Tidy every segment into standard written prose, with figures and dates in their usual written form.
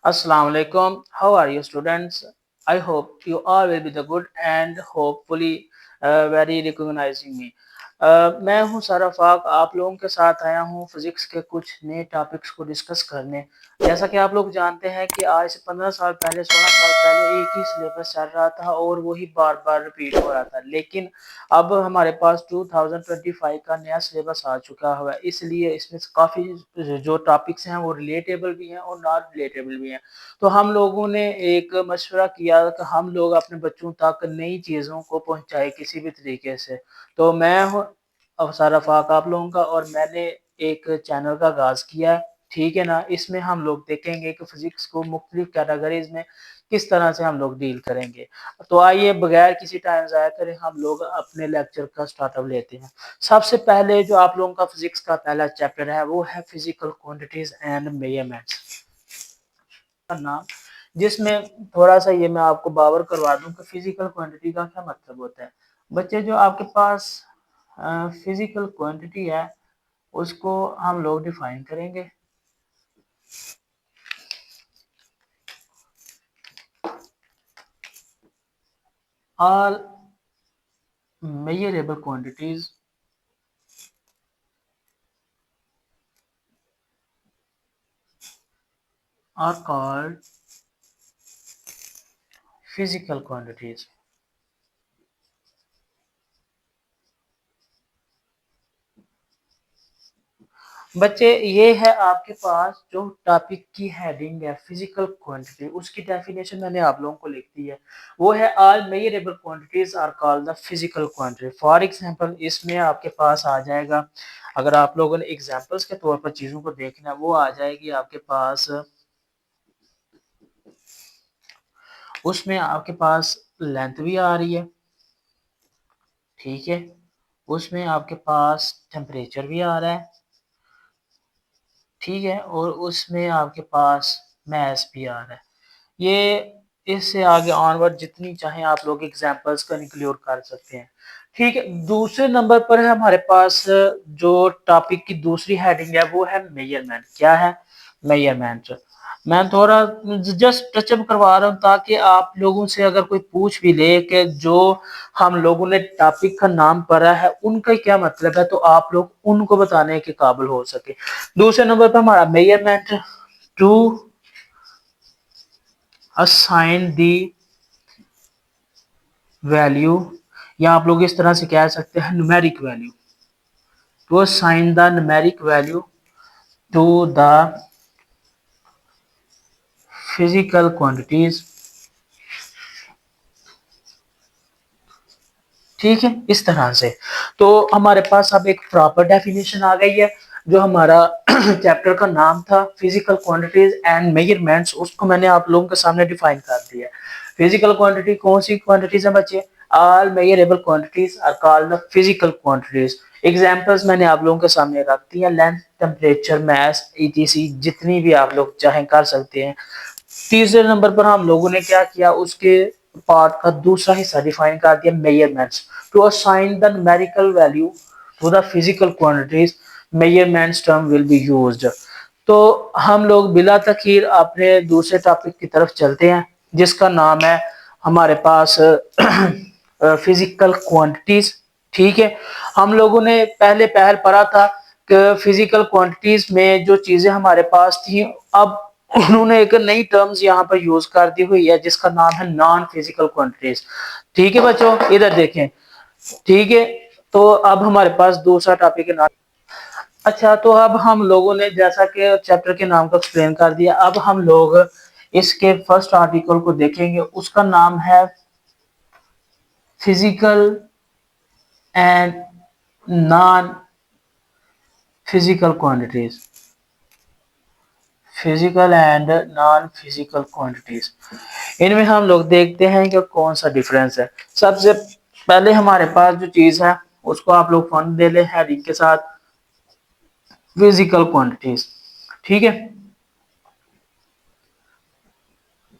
Assalamu alaikum. How are you, students? I hope you all will be the good and hopefully very recognizing me. मैं हूं साराफाक, आप लोगों के साथ आया हूं फिजिक्स के कुछ नए टॉपिक्स को डिस्कस करने। जैसा कि आप लोग जानते हैं कि आज से 15 साल पहले 16 साल पहले एक ही सिलेबस चल रहा था और वही बार बार रिपीट हो रहा था, लेकिन अब हमारे पास 2025 का नया सिलेबस आ चुका हुआ है, इसलिए इसमें काफ़ी जो टॉपिक्स हैं वो रिलेटेबल भी हैं और नॉट रिलेटेबल भी हैं। तो हम लोगों ने एक मशवरा किया कि हम लोग अपने बच्चों तक नई चीज़ों को पहुंचाए किसी भी तरीके से। तो मैं हूं अवसर रफ़ाक आप लोगों का, और मैंने एक चैनल का आगाज़ किया है, ठीक है ना। इसमें हम लोग देखेंगे कि फिजिक्स को मुख्तलिफ कैटेगरीज में किस तरह से हम लोग डील करेंगे। तो आइए बगैर किसी टाइम ज़ाया करे हम लोग अपने लेक्चर का स्टार्टअप लेते हैं। सबसे पहले जो आप लोगों का फिजिक्स का पहला चैप्टर है वो है फिजिकल क्वांटिटीज एंड मेजरमेंट्स का नाम, जिसमें थोड़ा सा ये मैं आपको बावर करवा दूं कि फिजिकल क्वांटिटी का क्या मतलब होता है। बच्चे, जो आपके पास फिजिकल क्वांटिटी है उसको हम लोग डिफाइन करेंगे। All measurable quantities are called physical quantities। बच्चे, ये है आपके पास जो टॉपिक की हेडिंग है फिजिकल क्वांटिटी, उसकी डेफिनेशन मैंने आप लोगों को लिख दी है। वो है all measurable quantities are called the physical quantity. For example इसमें आपके पास आ जाएगा, अगर आप लोगों ने एग्जांपल्स के तौर पर चीजों को देखना, वो आ जाएगी आपके पास, उसमें आपके पास लेंथ भी आ रही है, ठीक है। उसमें आपके पास टेम्परेचर भी आ रहा है, ठीक है, और उसमें आपके पास मैथ्स भी आ रहा है। ये इससे आगे ऑनवर्ड जितनी चाहें आप लोग एग्जांपल्स का इंक्लूड कर सकते हैं, ठीक है। दूसरे नंबर पर है हमारे पास जो टॉपिक की दूसरी हेडिंग है वो है मेजरमेंट। क्या है? मेजरमेंट। मैं थोड़ा जस्ट टचअप करवा रहा हूँ ताकि आप लोगों से अगर कोई पूछ भी ले कि जो हम लोगों ने टॉपिक का नाम पढ़ा है उनका क्या मतलब है, तो आप लोग उनको बताने के काबिल हो सके। दूसरे नंबर पर हमारा measurement to assign the value, या आप लोग इस तरह से कह सकते हैं numeric value, to assign the numeric value to the physical quantities, ठीक है, इस तरह से। तो हमारे पास अब एक प्रॉपर डेफिनेशन आ गई है। जो हमारा चैप्टर का नाम था फिजिकल क्वांटिटीज एंड मेजरमेंट्स, उसको मैंने आप लोगों के सामने डिफाइन कर दिया। फिजिकल क्वांटिटी कौन सी क्वांटिटीज है बच्चे? All measurable quantities are called the physical quantities. Examples मैंने आप लोगों के सामने रख दी है, लेंथ, टेम्परेचर, मास, ईटीसी, जितनी भी आप लोग चाहें कर सकते हैं। तीसरे नंबर पर हम लोगों ने क्या किया, उसके पार्ट का दूसरा हिस्सा डिफाइन कर दिया, measurements. To assign the numerical value to the physical quantities, measurements term will be used. तो हम लोग बिला तखीर अपने दूसरे टॉपिक की तरफ चलते हैं, जिसका नाम है हमारे पास फिजिकल क्वांटिटीज, ठीक है। हम लोगों ने पहले पहल पढ़ा था कि फिजिकल क्वांटिटीज में जो चीजें हमारे पास थी, अब उन्होंने एक नई टर्म्स यहाँ पर यूज कर दी हुई है जिसका नाम है नॉन फिजिकल क्वांटिटीज, ठीक है बच्चों, इधर देखें, ठीक है। तो अब हमारे पास दूसरा टॉपिक है। अच्छा, तो अब हम लोगों ने जैसा कि चैप्टर के नाम को एक्सप्लेन कर दिया, अब हम लोग इसके फर्स्ट आर्टिकल को देखेंगे। उसका नाम है physical and non physical quantities. Physical and non physical quantities, इनमें हम लोग देखते हैं कि कौन सा डिफरेंस है। सबसे पहले हमारे पास जो चीज है उसको आप लोग फन दे ले हेडिंग के साथ, फिजिकल क्वांटिटीज, ठीक है।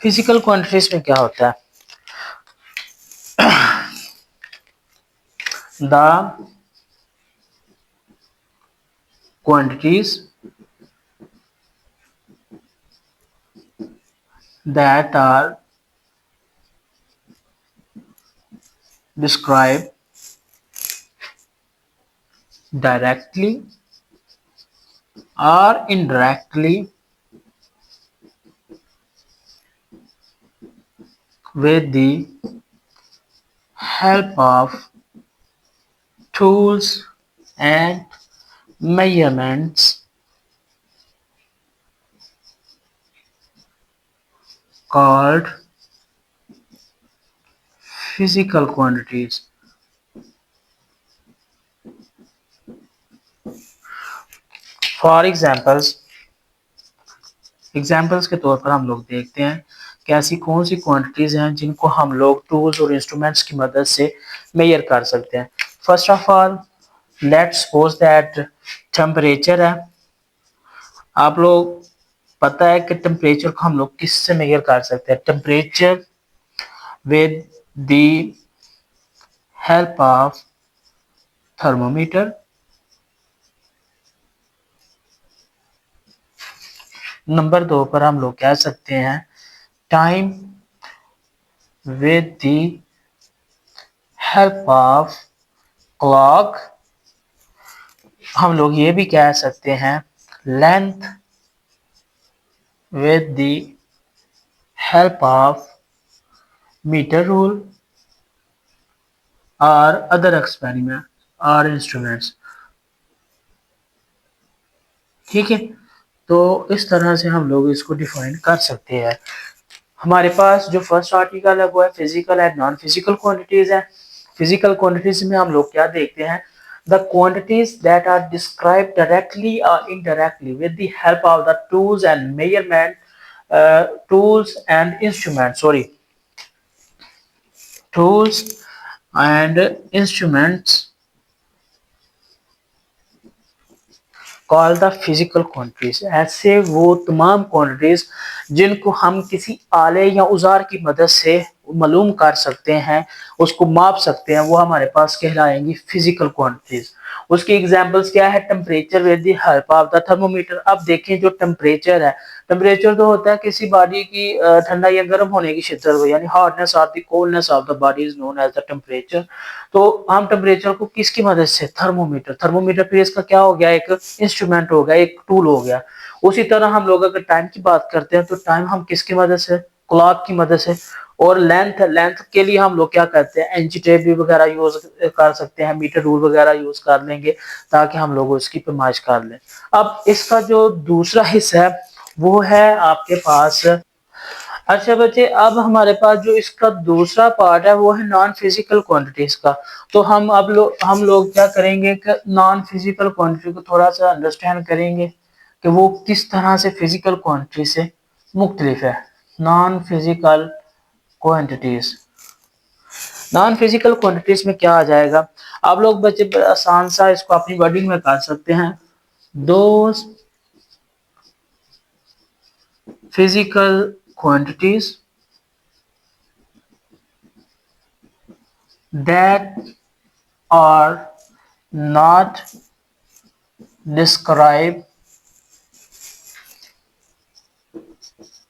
फिजिकल क्वांटिटीज में क्या होता है? The quantities that are described directly or indirectly with the help of tools and measurements called physical quantities. For examples के तौर पर हम लोग देखते हैं कि ऐसी कौन सी क्वांटिटीज हैं जिनको हम लोग टूल्स और इंस्ट्रूमेंट्स की मदद से मेजर कर सकते हैं। First of all let's suppose that temperature है। आप लोग पता है कि टेम्परेचर को हम लोग किससे मेजर कर सकते हैं? Temperature with the help of thermometer। Number 2 पर हम लोग कह सकते हैं time with the help of clock। हम लोग ये भी कह सकते हैं length with the help of meter rule or other experiment or instruments। ठीक है, तो इस तरह से हम लोग इसको डिफाइन कर सकते हैं। हमारे पास जो फर्स्ट आर्टिकल है वो है physical and non physical quantities है। फिजिकल क्वांटिटीज में हम लोग क्या देखते हैं? The quantities that are describe directly और indirectly with the help of the tools and measurement tools and instrument tools and instruments call the physical quantities. ऐसे वो तमाम क्वांटिटीज जिनको हम किसी आले या औजार की मदद से मालूम कर सकते हैं, उसको माप सकते हैं, वो हमारे पास कहलाएंगी फिजिकल क्वांटिटीज। उसकी एग्जांपल्स क्या है? Temperature with the help of the thermometer. अब देखें जो टेम्परेचर है, टेम्परेचर तो होता है किसी बॉडी की ठंडा या गर्म होने की शिद्दत को, यानी hotness of the coldness of the body is known as the temperature. तो हम टेम्परेचर को किसकी मदद से? थर्मोमीटर। थर्मोमीटर फिर इसका क्या हो गया? एक इंस्ट्रूमेंट हो गया, एक टूल हो गया। उसी तरह हम लोग अगर टाइम की बात करते हैं तो टाइम हम किसकी मदद से? क्लॉक की मदद से। और लेंथ, लेंथ के लिए हम लोग क्या करते हैं? इंची टेप भी वगैरह यूज कर सकते हैं, मीटर रूल वगैरह यूज कर लेंगे ताकि हम लोग उसकी पैमाइश कर लें। अब इसका जो दूसरा हिस्सा है वो है आपके पास। अच्छा बच्चे, अब हमारे पास जो इसका दूसरा पार्ट है वो है नॉन फिजिकल क्वांटिटीज का। तो हम लोग क्या करेंगे कि नॉन फिजिकल क्वांटिटी को थोड़ा सा अंडरस्टैंड करेंगे कि वो किस तरह से फिजिकल क्वांटिटी से मुख्तलिफ है। Non physical quantities, non physical quantities में क्या आ जाएगा? आप लोग बच्चे आसान सा इसको अपनी वर्डिंग में कर सकते हैं। Those physical quantities that are not described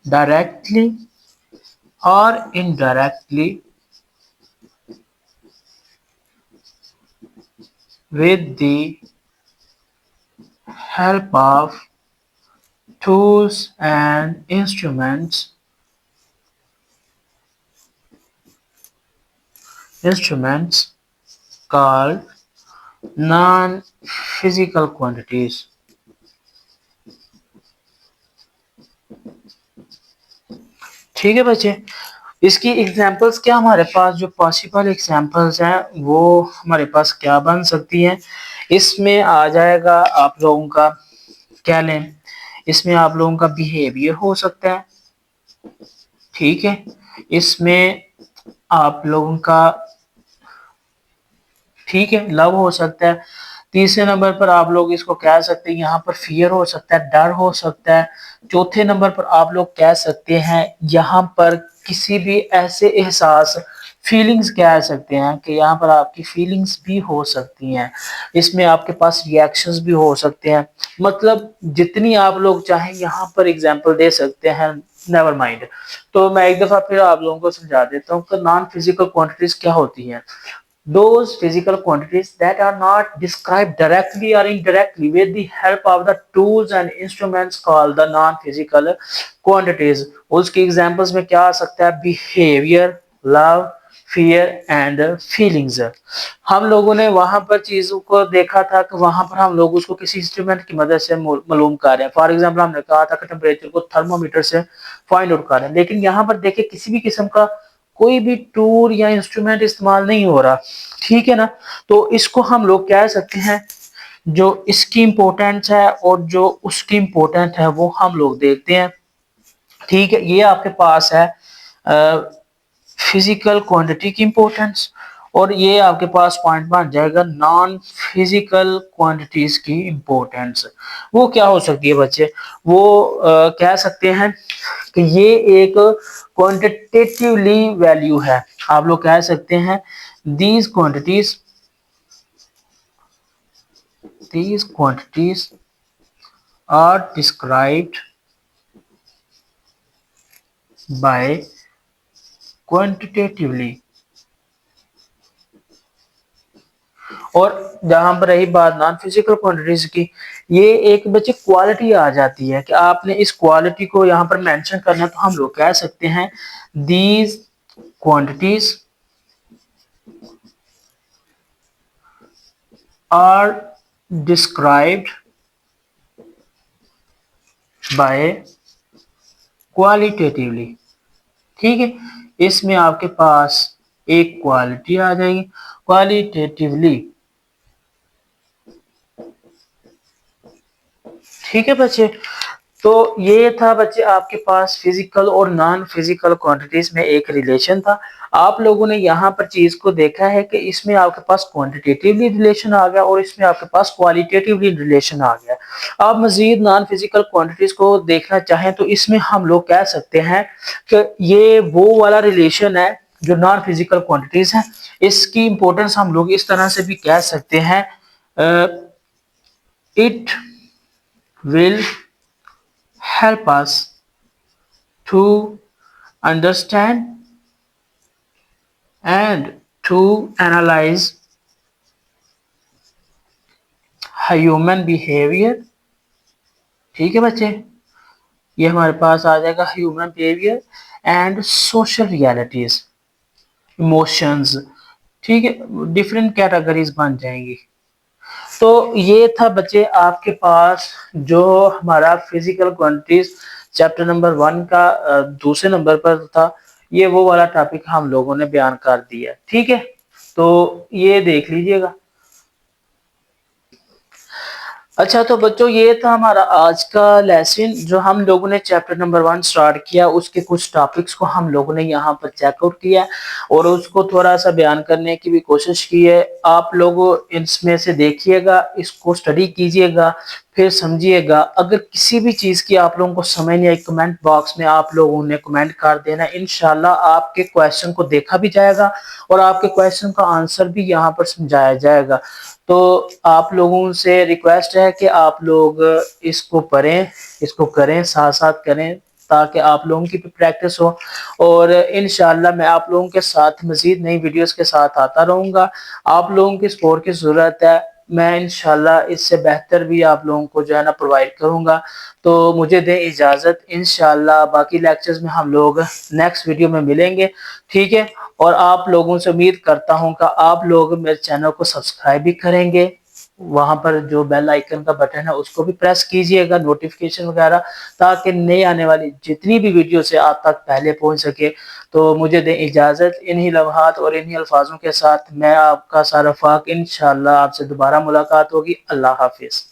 directly or indirectly with the help of tools and instruments called non-physical quantities। ठीक है बच्चे, इसकी एग्जांपल्स क्या हमारे पास जो पॉसिबल एग्जांपल्स हैं वो हमारे पास क्या बन सकती हैं? इसमें आ जाएगा आप लोगों का, क्या लें, इसमें आप लोगों का बिहेवियर हो सकता है। ठीक है, इसमें आप लोगों का, ठीक है, लव हो सकता है। तीसरे नंबर पर आप लोग इसको कह सकते हैं, यहाँ पर फियर हो सकता है, डर हो सकता है। चौथे नंबर पर आप लोग कह सकते हैं यहाँ पर किसी भी ऐसे एहसास, फीलिंग्स कह सकते हैं कि यहाँ पर आपकी फीलिंग्स भी हो सकती हैं। इसमें आपके पास रिएक्शंस भी हो सकते हैं। मतलब जितनी आप लोग चाहें यहाँ पर एग्जांपल दे सकते हैं नेवर माइंड। तो मैं एक दफा फिर आप लोगों को समझा देता हूँ कि नॉन फिजिकल क्वांटिटीज क्या होती हैं। Those physical quantities that are not described directly or indirectly with the help of the tools and instruments called the non-physical quantities। उसकी एग्जांपल्स में क्या आ सकता है? Behaviour, love, fear and feelings. हम लोगों ने वहां पर चीजों को देखा था कि वहां पर हम लोग उसको किसी इंस्ट्रूमेंट की मदद से मालूम कर रहे हैं। फॉर एग्जांपल हमने कहा था कि टेम्परेचर को थर्मोमीटर से फाइंड आउट कर रहे हैं, लेकिन यहाँ पर देखिए किसी भी किस्म का कोई भी टूल या इंस्ट्रूमेंट इस्तेमाल नहीं हो रहा, ठीक है ना। तो इसको हम लोग कह सकते हैं, जो इसकी इंपॉर्टेंस है और जो उसकी इंपॉर्टेंट है वो हम लोग देखते हैं। ठीक है, ये आपके पास है फिजिकल क्वांटिटी की इंपॉर्टेंस, और ये आपके पास पॉइंट बन जाएगा नॉन फिजिकल क्वांटिटीज की इंपॉर्टेंस। वो क्या हो सकती है बच्चे? वो कह सकते हैं कि ये एक क्वांटिटेटिवली वैल्यू है। आप लोग कह सकते हैं these quantities are described by quantitatively। और जहां पर रही बात नॉन फिजिकल क्वांटिटीज की, ये एक बच्चे क्वालिटी आ जाती है कि आपने इस क्वालिटी को यहाँ पर मेंशन करना है, तो हम लोग कह सकते हैं these quantities are described by qualitatively. ठीक है, इसमें आपके पास एक क्वालिटी आ जाएगी क्वालिटेटिवली। ठीक है बच्चे, तो ये था बच्चे आपके पास फिजिकल और नॉन फिजिकल क्वांटिटीज में एक रिलेशन था। आप लोगों ने यहाँ पर चीज को देखा है कि इसमें आपके पास क्वांटिटेटिवली रिलेशन आ गया और इसमें आपके पास क्वालिटेटिवली रिलेशन आ गया। आप मजीद नॉन फिजिकल क्वांटिटीज को देखना चाहें तो इसमें हम लोग कह सकते हैं कि ये वो वाला रिलेशन है जो नॉन फिजिकल क्वांटिटीज है। इसकी इंपॉर्टेंस हम लोग इस तरह से भी कह सकते हैं, it will help us to understand and to analyze human behavior। ठीक है बच्चे, ये हमारे पास आ जाएगा human behaviour and social realities, emotions. ठीक है, डिफरेंट कैटेगरीज बन जाएंगी। तो ये था बच्चे आपके पास जो हमारा फिजिकल क्वांटिटीज चैप्टर नंबर 1 का दूसरे नंबर पर था। ये वो वाला टॉपिक हम लोगों ने बयान कर दिया। ठीक है, तो ये देख लीजिएगा। अच्छा, तो बच्चों ये था हमारा आज का लेसन जो हम लोगों ने चैप्टर नंबर 1 स्टार्ट किया। उसके कुछ टॉपिक्स को हम लोगों ने यहाँ पर चेकआउट किया और उसको थोड़ा सा बयान करने की भी कोशिश की है। आप लोग इसमें से देखिएगा, इसको स्टडी कीजिएगा, फिर समझिएगा। अगर किसी भी चीज़ की आप लोगों को समझ नहीं आई, कमेंट बॉक्स में आप लोगों ने कमेंट कर देना। इंशाल्लाह आपके क्वेश्चन को देखा भी जाएगा और आपके क्वेश्चन का आंसर भी यहाँ पर समझाया जाएगा। तो आप लोगों से रिक्वेस्ट है कि आप लोग इसको पढ़ें, इसको करें, साथ साथ करें, ताकि आप लोगों की भी प्रैक्टिस हो। और इंशाल्लाह मैं आप लोगों के साथ मजीद नई वीडियोस के साथ आता रहूँगा। आप लोगों की सपोर्ट की ज़रूरत है। मैं इंशाल्लाह इससे बेहतर भी आप लोगों को जो है ना प्रोवाइड करूँगा। तो मुझे दें इजाज़त, इंशाल्लाह बाकी लेक्चर्स में हम लोग नेक्स्ट वीडियो में मिलेंगे। ठीक है, और आप लोगों से उम्मीद करता हूं कि आप लोग मेरे चैनल को सब्सक्राइब भी करेंगे। वहां पर जो बेल आइकन का बटन है उसको भी प्रेस कीजिएगा, नोटिफिकेशन वगैरह, ताकि नई आने वाली जितनी भी वीडियो से आप तक पहले पहुंच सके। तो मुझे दें इजाज़त। इन्हीं लम्हात और इन्हीं अल्फाजों के साथ मैं आपका सारा फाक, इंशाल्लाह आपसे दोबारा मुलाकात होगी। अल्लाह हाफिज़।